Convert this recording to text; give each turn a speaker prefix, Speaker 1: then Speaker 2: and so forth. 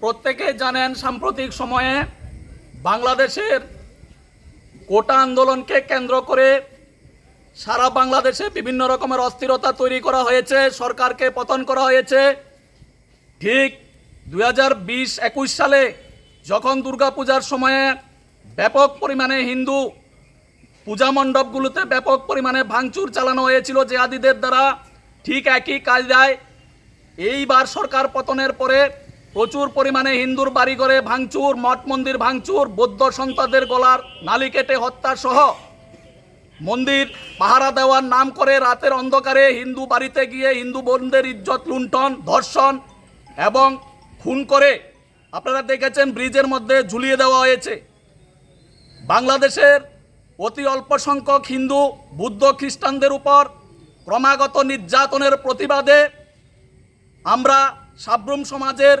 Speaker 1: প্রত্যেকেই জানেন সাম্প্রতিক সময়ে বাংলাদেশের কোটা আন্দোলনকে কেন্দ্র করে সারা বাংলাদেশে বিভিন্ন রকমের অস্থিরতা তৈরি করা হয়েছে, সরকারকে পতন করা হয়েছে। ঠিক 2020-21 সালে যখন দুর্গাপূজার সময়ে ব্যাপক পরিমাণে হিন্দু পূজা মণ্ডপগুলোতে ব্যাপক পরিমাণে ভাঙচুর চালানো হয়েছিল জিহাদিদের দ্বারা, ঠিক একই কায়দায় এইবার সরকার পতনের পরে প্রচুর পরিমাণে হিন্দুর বাড়িঘরে ভাঙচুর, মঠ মন্দির ভাঙচুর, বৌদ্ধ সন্তানদের গলার নালি কেটে হত্যা সহ মন্দির পাহারা দেওয়ার নাম করে রাতের অন্ধকারে হিন্দু বাড়িতে গিয়ে হিন্দু বোনদের ইজ্জত লুণ্ঠন, ধর্ষণ এবং খুন করে আপনারা দেখেছেন ব্রিজের মধ্যে ঝুলিয়ে দেওয়া হয়েছে। বাংলাদেশের অতি অল্প সংখ্যক হিন্দু বুদ্ধ খ্রিস্টানদের উপর ক্রমাগত নির্যাতনের প্রতিবাদে আমরা সাব্রুম সমাজের